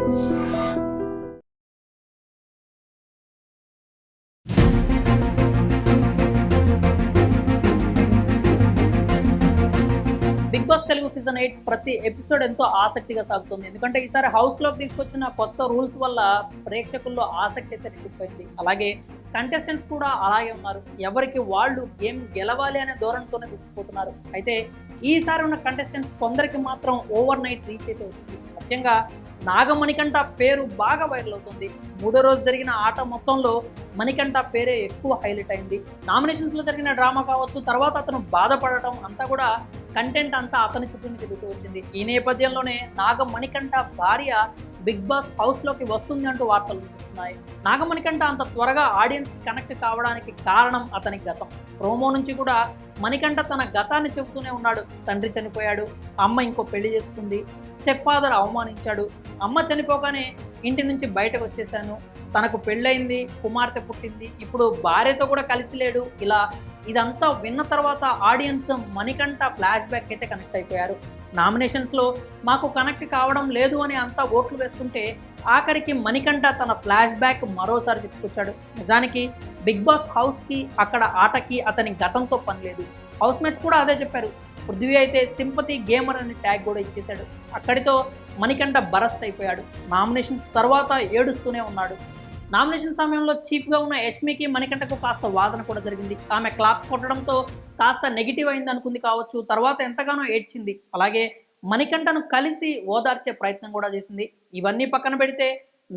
Big boss Telugu season 8 ప్రతి episode ఎంతో ఆసక్తిగా సాగుతుంది. ఎందుకంటే ఈసారి హౌస్లోకి తీసుకొచ్చిన కొత్త రూల్స్ వల్ల ప్రేక్షకుల్లో ఆసక్తి అయితే రెట్టిపోయింది. అలాగే కంటెస్టెంట్స్ కూడా అలాగే ఉన్నారు. ఎవరికి వాళ్ళు గేమ్ గెలవాలి అనే ధోరణితోనే తీసుకుపోతున్నారు. అయితే ఈసారి ఉన్న కంటెస్టెంట్స్ కొందరికి మాత్రం ఓవర్ నైట్ రీచ్ అయితే వచ్చింది. ముఖ్యంగా నాగమణికంఠ పేరు బాగా వైరల్ అవుతుంది. మూడో రోజు జరిగిన ఆట మొత్తంలో మణికంఠ పేరే ఎక్కువ హైలైట్ అయింది. నామినేషన్స్లో జరిగిన డ్రామా కావచ్చు, తర్వాత అతను బాధపడటం అంతా కూడా కంటెంట్ అంతా అతని చుట్టూనే తిరుగుతూ వచ్చింది. ఈ నేపథ్యంలోనే నాగమణికంఠ భార్య బిగ్ బాస్ హౌస్లోకి వస్తుంది అంటూ వార్తలు వినిపిస్తున్నాయి. నాగమణికంఠ అంత త్వరగా ఆడియన్స్ కనెక్ట్ కావడానికి కారణం అతని గతం. ప్రోమో నుంచి కూడా మణికంఠ తన గతాన్ని చెబుతూనే ఉన్నాడు. తండ్రి చనిపోయాడు, అమ్మ ఇంకో పెళ్లి చేసుకుంది, స్టెప్ ఫాదర్ అవమానించాడు, అమ్మ చనిపోగానే ఇంటి నుంచి బయటకు వచ్చేసాను, తనకు పెళ్ళయింది, కుమార్తె పుట్టింది, ఇప్పుడు భార్యతో కూడా కలిసి లేడు. ఇలా ఇదంతా విన్న తర్వాత ఆడియన్స్ మణికంఠ ఫ్లాష్ బ్యాక్ అయితే కనెక్ట్ అయిపోయారు. నామినేషన్స్లో మాకు కనెక్ట్ కావడం లేదు అని అంతా ఓట్లు వేస్తుంటే ఆఖరికి మణికంఠ తన ఫ్లాష్ బ్యాక్ మరోసారి చెప్పుకొచ్చాడు. నిజానికి బిగ్ బాస్ హౌస్కి, అక్కడ ఆటకి అతని గతంతో పని లేదు. హౌస్మేట్స్ కూడా అదే చెప్పారు. పృథ్వీ అయితే సింపతి గేమర్ అని ట్యాగ్ కూడా ఇచ్చేశాడు. అక్కడితో మణికంఠ బరస్ట్ అయిపోయాడు. నామినేషన్స్ తర్వాత ఏడుస్తూనే ఉన్నాడు. నామినేషన్ సమయంలో చీఫ్గా ఉన్న యష్మికి మణికంఠకు కాస్త వాదన కూడా జరిగింది. ఆమె క్లాప్స్ కొట్టడంతో కాస్త నెగిటివ్ అయింది అనుకుంది కావచ్చు. తర్వాత ఎంతగానో ఏడ్చింది. అలాగే మణికంఠను కలిసి ఓదార్చే ప్రయత్నం కూడా చేసింది. ఇవన్నీ పక్కన పెడితే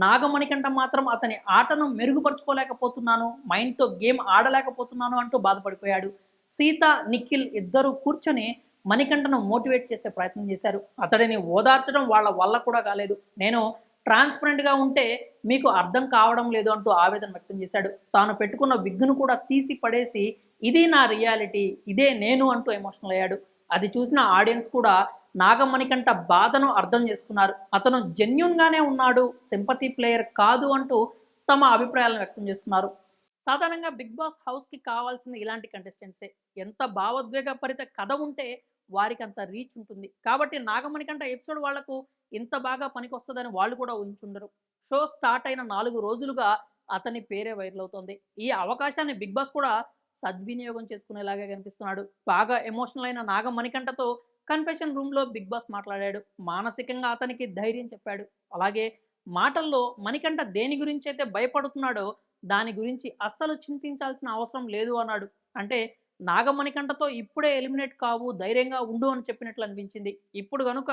నాగమణికంఠ మాత్రం అతని ఆటను మెరుగుపరుచుకోలేకపోతున్నాను, మైండ్తో గేమ్ ఆడలేకపోతున్నాను అంటూ బాధపడిపోయాడు. సీత, నిఖిల్ ఇద్దరు కూర్చొని మణికంఠను మోటివేట్ చేసే ప్రయత్నం చేశారు. అతడిని ఓదార్చడం వాళ్ళ వల్ల కూడా కాలేదు. నేను ట్రాన్స్పరెంట్గా ఉంటే మీకు అర్థం కావడం లేదు అంటూ ఆవేదన వ్యక్తం చేశాడు. తాను పెట్టుకున్న విగ్గును కూడా తీసి పడేసి ఇది నా రియాలిటీ, ఇదే నేను అంటూ ఎమోషనల్ అయ్యాడు. అది చూసిన ఆడియన్స్ కూడా నాగమణికంఠ బాధను అర్థం చేసుకున్నారు. అతను జెన్యూన్గానే ఉన్నాడు, సింపతి ప్లేయర్ కాదు అంటూ తమ అభిప్రాయాలను వ్యక్తం చేస్తున్నారు. సాధారణంగా బిగ్ బాస్ హౌస్కి కావాల్సింది ఇలాంటి కంటెస్టెంట్సే. ఎంత భావోద్వేగపరిత కథ ఉంటే వారికి అంత రీచ్ ఉంటుంది. కాబట్టి నాగమణికంఠ ఎపిసోడ్ వాళ్లకు ఇంత బాగా పనికొస్తుందని వాళ్ళు కూడా ఊహించుండరు. షో స్టార్ట్ అయిన 4 రోజులుగా అతని పేరే వైరల్ అవుతోంది. ఈ అవకాశాన్ని బిగ్ బాస్ కూడా సద్వినియోగం చేసుకునేలాగా కనిపిస్తున్నాడు. బాగా ఎమోషనల్ అయిన నాగమణికంఠతో కన్ఫెషన్ రూమ్లో బిగ్ బాస్ మాట్లాడాడు. మానసికంగా అతనికి ధైర్యం చెప్పాడు. అలాగే మాటల్లో మణికంఠ దేని గురించి అయితే భయపడుతున్నాడో దాని గురించి అస్సలు చింతించాల్సిన అవసరం లేదు అన్నాడు. అంటే నాగమణికంఠతో ఇప్పుడే ఎలిమినేట్ కావు, ధైర్యంగా ఉండు అని చెప్పినట్లు అనిపించింది. ఇప్పుడు కనుక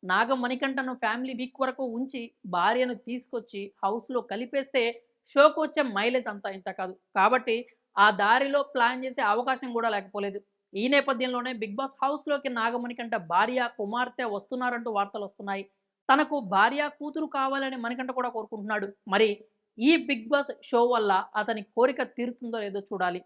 నాగమణికంఠను ఫ్యామిలీ వీక్ వరకు ఉంచి భార్యను తీసుకొచ్చి హౌస్లో కలిపేస్తే షోకు వచ్చే మైలేజ్ అంతా ఇంత కాదు. కాబట్టి ఆ దారిలో ప్లాన్ చేసే అవకాశం కూడా లేకపోలేదు. ఈ నేపథ్యంలోనే బిగ్ బాస్ హౌస్లోకి నాగమణికంఠ భార్య, కుమార్తె వస్తున్నారంటూ వార్తలు వస్తున్నాయి. తనకు భార్య, కూతురు కావాలని మణికంఠ కూడా కోరుకుంటున్నాడు. మరి ఈ బిగ్ బాస్ షో వల్ల అతని కోరిక తీరుతుందో లేదో చూడాలి.